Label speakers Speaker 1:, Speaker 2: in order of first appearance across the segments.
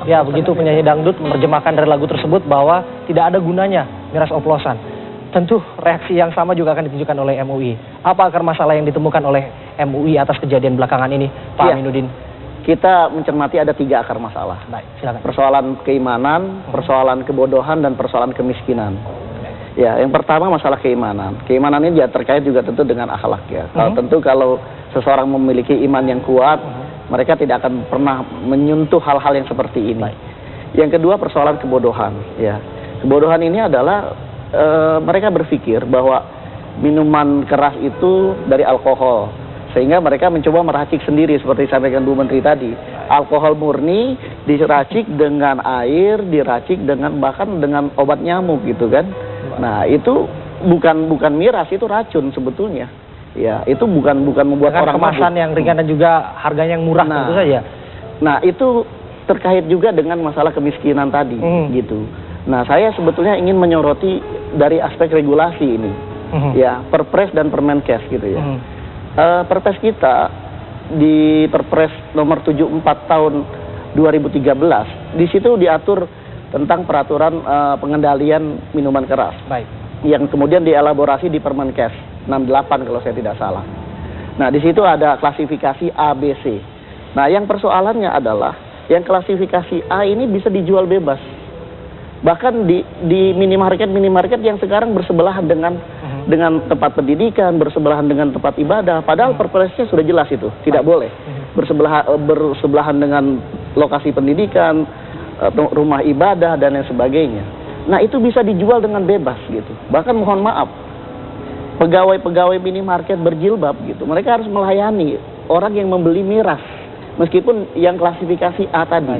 Speaker 1: Ya, begitu penyanyi dangdut menerjemahkan dari lagu tersebut bahwa tidak ada gunanya miras oplosan. Tentu reaksi yang sama juga akan ditunjukkan oleh MUI. Apa akar masalah yang ditemukan oleh MUI atas kejadian belakangan ini, Pak Aminuddin?
Speaker 2: Kita mencermati ada 3 akar masalah.
Speaker 1: Baik, silakan.
Speaker 2: Persoalan keimanan, persoalan kebodohan, dan persoalan kemiskinan. Ya, yang pertama masalah keimanan. Keimanan ini ya terkait juga tentu dengan akhlak ya. Tentu kalau seseorang memiliki iman yang kuat, mereka tidak akan pernah menyentuh hal-hal yang seperti ini. Baik. Yang kedua persoalan kebodohan. Ya, kebodohan ini adalah mereka berpikir bahwa minuman keras itu dari alkohol, sehingga mereka mencoba meracik sendiri seperti disampaikan Bu Menteri tadi. Alkohol murni diracik dengan air, diracik dengan bahkan dengan obat nyamuk gitu kan. Nah, itu bukan miras, itu racun sebetulnya. Ya, itu bukan membuat
Speaker 1: dengan
Speaker 2: orang
Speaker 1: kemasan yang ringan dan juga harganya yang murah tentu saja.
Speaker 2: Nah, itu terkait juga dengan masalah kemiskinan tadi gitu. Nah, saya sebetulnya ingin menyoroti dari aspek regulasi ini. Ya, Perpres dan Permenkes gitu ya. Perpres kita di Perpres nomor 74 tahun 2013, di situ diatur tentang peraturan pengendalian minuman keras. Baik. Yang kemudian dielaborasi di Permenkes 68 kalau saya tidak salah. Nah, di situ ada klasifikasi A, B, C. Nah, yang persoalannya adalah yang klasifikasi A ini bisa dijual bebas. Bahkan di minimarket yang sekarang bersebelahan dengan tempat pendidikan, bersebelahan dengan tempat ibadah. Padahal perpresnya sudah jelas itu, tidak boleh. Bersebelahan dengan lokasi pendidikan, rumah ibadah, dan lain sebagainya. Nah, itu bisa dijual dengan bebas gitu. Bahkan mohon maaf, pegawai-pegawai minimarket berjilbab gitu, mereka harus melayani orang yang membeli miras, meskipun yang klasifikasi A tadi.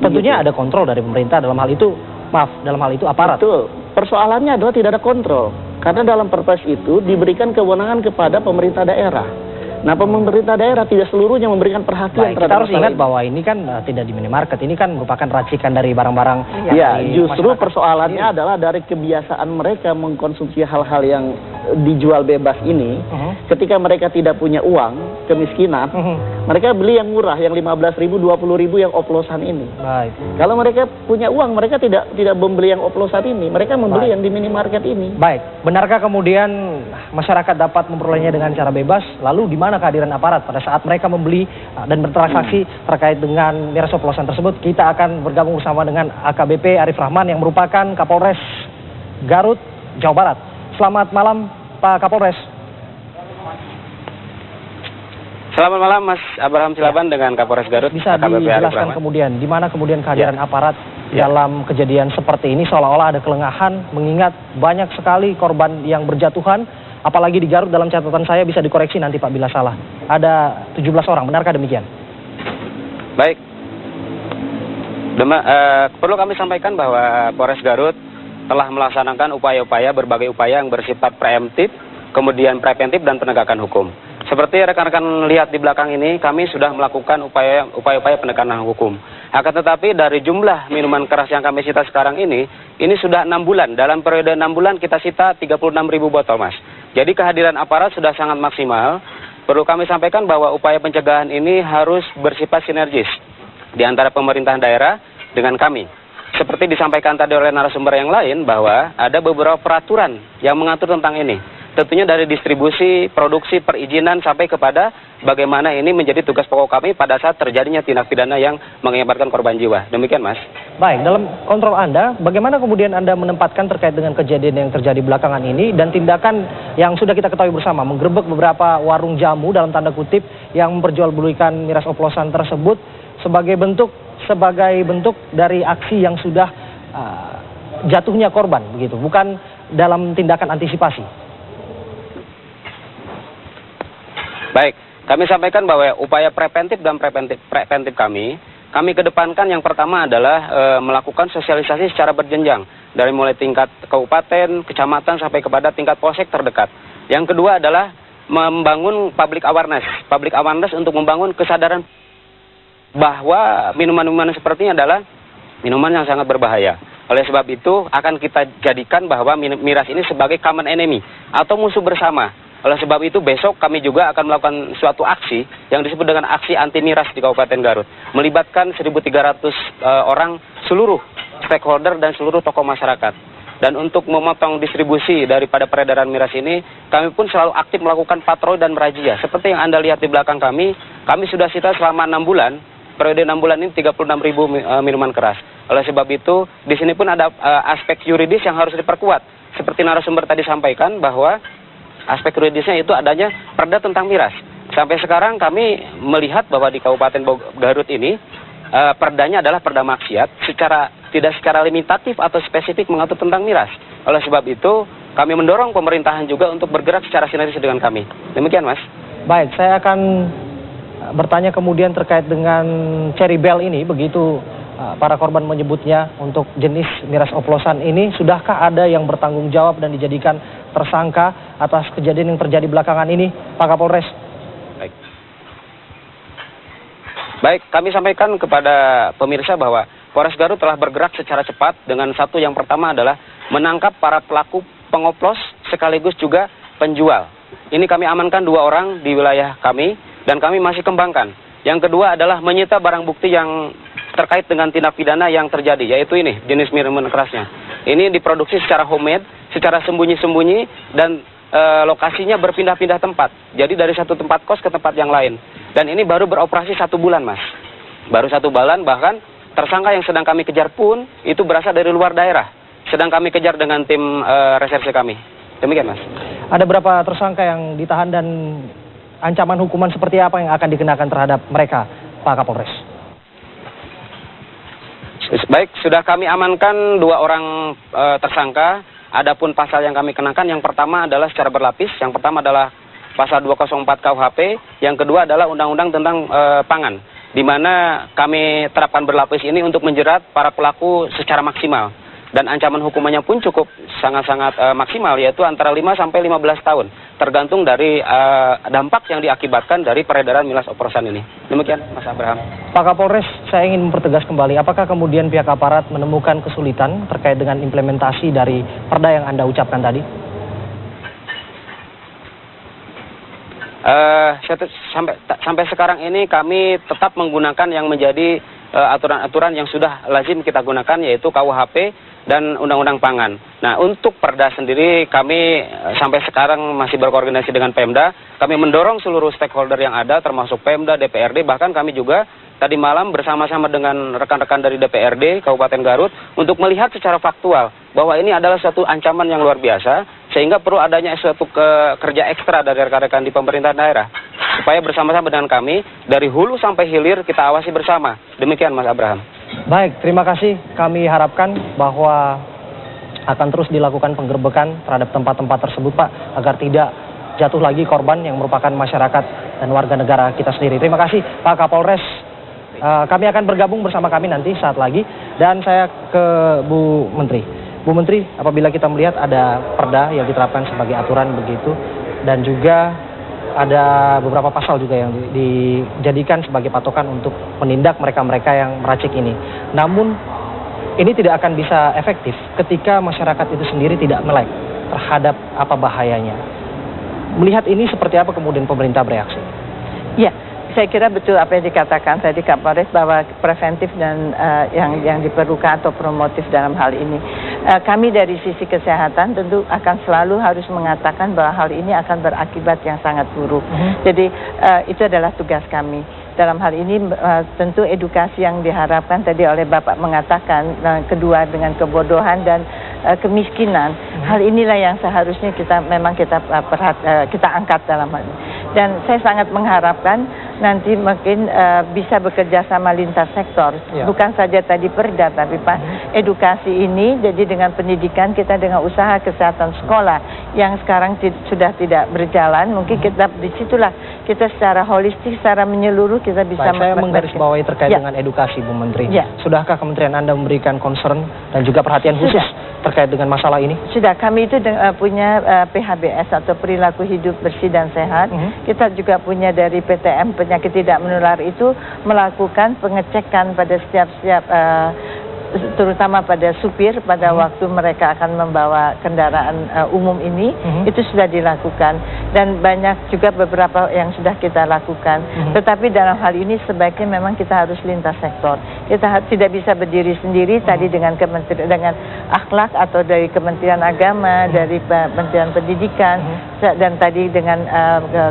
Speaker 1: Tentunya ada kontrol dari pemerintah dalam hal itu. Dalam hal itu aparat.
Speaker 2: Betul. Persoalannya adalah tidak ada kontrol. Karena dalam Perpres itu diberikan kewenangan kepada pemerintah daerah. Nah, pemerintah daerah tidak seluruhnya memberikan perhatian terhadap.
Speaker 1: Kita harus ingat bahwa ini kan tidak di minimarket, ini kan merupakan racikan dari barang-barang.
Speaker 2: Ya, justru persoalannya adalah dari kebiasaan mereka mengkonsumsi hal-hal yang dijual bebas ini. Ketika mereka tidak punya uang, kemiskinan, mereka beli yang murah, yang 15.000, 20.000 yang oplosan ini.
Speaker 1: Baik.
Speaker 2: Kalau mereka punya uang, mereka tidak membeli yang oplosan ini, mereka membeli yang di minimarket ini.
Speaker 1: Baik, benarkah kemudian masyarakat dapat memperolehnya dengan cara bebas? Lalu di mana kehadiran aparat pada saat mereka membeli dan bertransaksi terkait dengan miras oplosan tersebut? Kita akan bergabung bersama dengan AKBP Arif Rahman yang merupakan Kapolres Garut, Jawa Barat. Selamat malam, Pak Kapolres.
Speaker 3: Selamat malam, Mas Abraham Silaban dengan Kapolres Garut.
Speaker 1: Bisa dijelaskan kemudian di mana kemudian kehadiran aparat dalam kejadian seperti ini, seolah-olah ada kelengahan, mengingat banyak sekali korban yang berjatuhan, apalagi di Garut. Dalam catatan saya, bisa dikoreksi nanti Pak bila salah, ada 17 orang, benarkah demikian?
Speaker 3: Baik, perlu kami sampaikan bahwa Polres Garut telah melaksanakan berbagai upaya yang bersifat preemptif, kemudian preventif dan penegakan hukum. Seperti rekan-rekan lihat di belakang ini, kami sudah melakukan upaya-upaya penegakan hukum. Akan tetapi dari jumlah minuman keras yang kami sita sekarang ini sudah 6 bulan. Dalam periode 6 bulan kita sita 36.000 botol, Mas. Jadi kehadiran aparat sudah sangat maksimal. Perlu kami sampaikan bahwa upaya pencegahan ini harus bersifat sinergis di antara pemerintah daerah dengan kami. Seperti disampaikan tadi oleh narasumber yang lain bahwa ada beberapa peraturan yang mengatur tentang ini. Tentunya dari distribusi, produksi, perizinan sampai kepada bagaimana ini menjadi tugas pokok kami pada saat terjadinya tindak pidana yang mengakibatkan korban jiwa. Demikian, Mas.
Speaker 1: Baik, dalam kontrol Anda, bagaimana kemudian Anda menempatkan terkait dengan kejadian yang terjadi belakangan ini dan tindakan yang sudah kita ketahui bersama, menggerebek beberapa warung jamu dalam tanda kutip yang memperjualbelikan miras oplosan tersebut sebagai bentuk dari aksi yang sudah jatuhnya korban, begitu, bukan dalam tindakan antisipasi.
Speaker 3: Baik, kami sampaikan bahwa upaya preventif dan preventif kami kedepankan yang pertama adalah melakukan sosialisasi secara berjenjang dari mulai tingkat kabupaten, kecamatan sampai kepada tingkat polsek terdekat. Yang kedua adalah membangun public awareness untuk membangun kesadaran bahwa minuman-minuman seperti ini adalah minuman yang sangat berbahaya. Oleh sebab itu akan kita jadikan bahwa miras ini sebagai common enemy atau musuh bersama. Oleh sebab itu besok kami juga akan melakukan suatu aksi yang disebut dengan aksi anti miras di Kabupaten Garut. Melibatkan 1.300 orang seluruh stakeholder dan seluruh tokoh masyarakat. Dan untuk memotong distribusi daripada peredaran miras ini, kami pun selalu aktif melakukan patroli dan merazia. Seperti yang Anda lihat di belakang kami sudah sita selama 6 bulan, periode 6 bulan ini 36.000 minuman keras. Oleh sebab itu, di sini pun ada aspek yuridis yang harus diperkuat. Seperti narasumber tadi sampaikan bahwa aspek yuridisnya itu adanya perda tentang miras. Sampai sekarang kami melihat bahwa di Kabupaten Garut ini perdanya adalah perda maksiat, tidak secara limitatif atau spesifik mengatur tentang miras. Oleh sebab itu kami mendorong pemerintahan juga untuk bergerak secara sinergis dengan kami. Demikian, Mas.
Speaker 1: Baik, saya akan bertanya kemudian terkait dengan Cherry Bell ini, begitu para korban menyebutnya untuk jenis miras oplosan ini, sudahkah ada yang bertanggung jawab dan dijadikan tersangka atas kejadian yang terjadi belakangan ini, Pak Kapolres?
Speaker 3: Baik, kami sampaikan kepada pemirsa bahwa Polres Garut telah bergerak secara cepat dengan satu yang pertama adalah menangkap para pelaku pengoplos sekaligus juga penjual. Ini kami amankan 2 orang di wilayah kami dan kami masih kembangkan. Yang kedua adalah menyita barang bukti yang terkait dengan tindak pidana yang terjadi, yaitu ini, jenis minuman kerasnya. Ini diproduksi secara homemade, secara sembunyi-sembunyi, dan lokasinya berpindah-pindah tempat. Jadi dari satu tempat kos ke tempat yang lain. Dan ini baru beroperasi 1 bulan, Mas. Baru 1 bulan, bahkan tersangka yang sedang kami kejar pun, itu berasal dari luar daerah. Sedang kami kejar dengan tim reserse kami. Demikian, Mas.
Speaker 1: Ada berapa tersangka yang ditahan dan ancaman hukuman seperti apa yang akan dikenakan terhadap mereka, Pak Kapolres?
Speaker 3: Baik, sudah kami amankan 2 orang tersangka. Adapun pasal yang kami kenakan, yang pertama adalah secara berlapis. Yang pertama adalah pasal 204 KUHP. Yang kedua adalah undang-undang tentang pangan, di mana kami terapkan berlapis ini untuk menjerat para pelaku secara maksimal. Dan ancaman hukumannya pun cukup sangat-sangat maksimal, yaitu antara 5 sampai 15 tahun. Tergantung dari dampak yang diakibatkan dari peredaran miras oplosan ini. Demikian, Mas Abraham.
Speaker 1: Pak Kapolres, saya ingin mempertegas kembali, apakah kemudian pihak aparat menemukan kesulitan terkait dengan implementasi dari perda yang Anda ucapkan tadi?
Speaker 3: Sampai sekarang ini kami tetap menggunakan yang menjadi aturan-aturan yang sudah lazim kita gunakan, yaitu KUHP dan Undang-Undang Pangan. Nah, untuk perda sendiri kami sampai sekarang masih berkoordinasi dengan Pemda. Kami mendorong seluruh stakeholder yang ada, termasuk Pemda, DPRD, bahkan kami juga tadi malam bersama-sama dengan rekan-rekan dari DPRD Kabupaten Garut untuk melihat secara faktual bahwa ini adalah suatu ancaman yang luar biasa, sehingga perlu adanya suatu kerja ekstra dari rekan-rekan di pemerintah daerah, supaya bersama-sama dengan kami dari hulu sampai hilir kita awasi bersama. Demikian, Mas Abraham.
Speaker 1: Baik, terima kasih. Kami harapkan bahwa akan terus dilakukan penggerbekan terhadap tempat-tempat tersebut, Pak, agar tidak jatuh lagi korban yang merupakan masyarakat dan warga negara kita sendiri. Terima kasih, Pak Kapolres. Kami akan bergabung bersama kami nanti saat lagi. Dan saya ke Bu Menteri. Bu Menteri, apabila kita melihat ada perda yang diterapkan sebagai aturan begitu, dan juga ada beberapa pasal juga yang dijadikan sebagai patokan untuk menindak mereka-mereka yang meracik ini. Namun, ini tidak akan bisa efektif ketika masyarakat itu sendiri tidak melek terhadap apa bahayanya. Melihat ini seperti apa kemudian pemerintah bereaksi?
Speaker 4: Ya, saya kira betul apa yang dikatakan tadi Kapolres, bahwa preventif dan yang diperlukan atau promotif dalam hal ini. Kami dari sisi kesehatan tentu akan selalu harus mengatakan bahwa hal ini akan berakibat yang sangat buruk. Jadi itu adalah tugas kami. Dalam hal ini tentu edukasi yang diharapkan tadi oleh Bapak mengatakan, kedua dengan kebodohan dan kemiskinan. Hal inilah yang seharusnya kita angkat dalam hal ini. Dan saya sangat mengharapkan nanti mungkin bisa bekerja sama lintas sektor, bukan saja tadi perda, tapi Pak, edukasi ini jadi dengan pendidikan kita, dengan usaha kesehatan sekolah yang sekarang sudah tidak berjalan, mungkin kita disitulah kita secara holistik, secara menyeluruh kita bisa.
Speaker 1: Saya menggarisbawahi terkait dengan edukasi, Bu Menteri. Sudahkah Kementerian Anda memberikan concern dan juga perhatian khusus terkait dengan masalah ini?
Speaker 4: Sudah, kami itu punya PHBS atau perilaku hidup bersih dan sehat. Kita juga punya dari PTM penyakit tidak menular itu melakukan pengecekan pada setiap terutama pada supir pada waktu mereka akan membawa kendaraan umum ini, itu sudah dilakukan dan banyak juga beberapa yang sudah kita lakukan. Tetapi dalam hal ini sebaiknya memang kita harus lintas sektor. Kita tidak bisa berdiri sendiri tadi dengan akhlak atau dari Kementerian Agama, dari Kementerian Pendidikan dan tadi dengan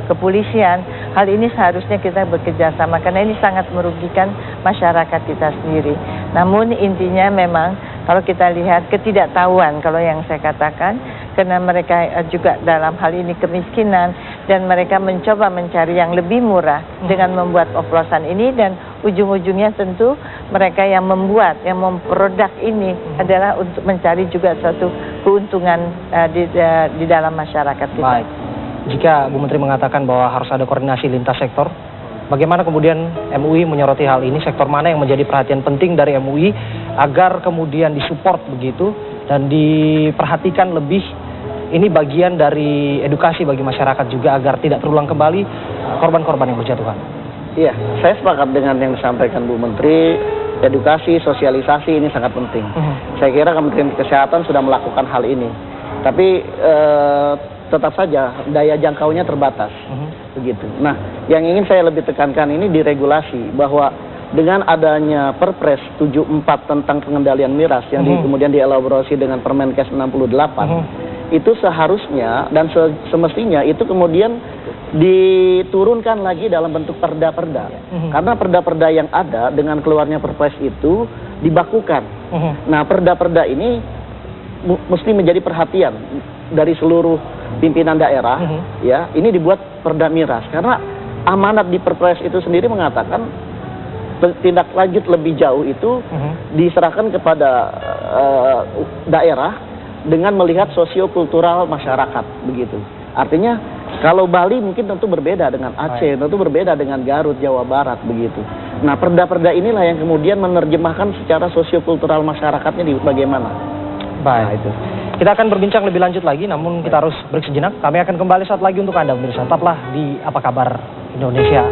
Speaker 4: kepolisian. Hal ini seharusnya kita bekerja sama karena ini sangat merugikan masyarakat kita sendiri. Namun intinya memang kalau kita lihat ketidaktahuan, kalau yang saya katakan, karena mereka juga dalam hal ini kemiskinan dan mereka mencoba mencari yang lebih murah dengan membuat oplosan ini dan ujung-ujungnya tentu mereka yang membuat, yang memproduk ini adalah untuk mencari juga suatu keuntungan di dalam masyarakat kita.
Speaker 1: Baik. Jika Bu Menteri mengatakan bahwa harus ada koordinasi lintas sektor, bagaimana kemudian MUI menyoroti hal ini? Sektor mana yang menjadi perhatian penting dari MUI agar kemudian disupport begitu dan diperhatikan lebih? Ini bagian dari edukasi bagi masyarakat juga agar tidak terulang kembali korban-korban yang berjatuhan.
Speaker 2: Iya, saya sepakat dengan yang disampaikan Bu Menteri. Edukasi, sosialisasi ini sangat penting. Saya kira Kementerian Kesehatan sudah melakukan hal ini. Tapi tetap saja daya jangkaunya terbatas. Begitu. Nah, yang ingin saya lebih tekankan ini di regulasi bahwa dengan adanya Perpres 74 tentang pengendalian miras yang kemudian dielaborasi dengan Permenkes 68, itu seharusnya dan semestinya itu kemudian diturunkan lagi dalam bentuk perda-perda. Karena perda-perda yang ada dengan keluarnya Perpres itu dibakukan. Nah, perda-perda ini mesti menjadi perhatian dari seluruh pimpinan daerah. Ya, ini dibuat perda miras karena amanat di Perpres itu sendiri mengatakan tindak lanjut lebih jauh itu diserahkan kepada daerah dengan melihat sosiokultural masyarakat begitu. Artinya kalau Bali mungkin tentu berbeda dengan Aceh, tentu berbeda dengan Garut, Jawa Barat begitu. Nah, perda-perda inilah yang kemudian menerjemahkan secara sosiokultural masyarakatnya di bagaimana.
Speaker 1: Baik, nah, itu. Kita akan berbincang lebih lanjut lagi, namun kita harus break sejenak. Kami akan kembali saat lagi untuk Anda pemirsa. Tetaplah di Apa Kabar Indonesia.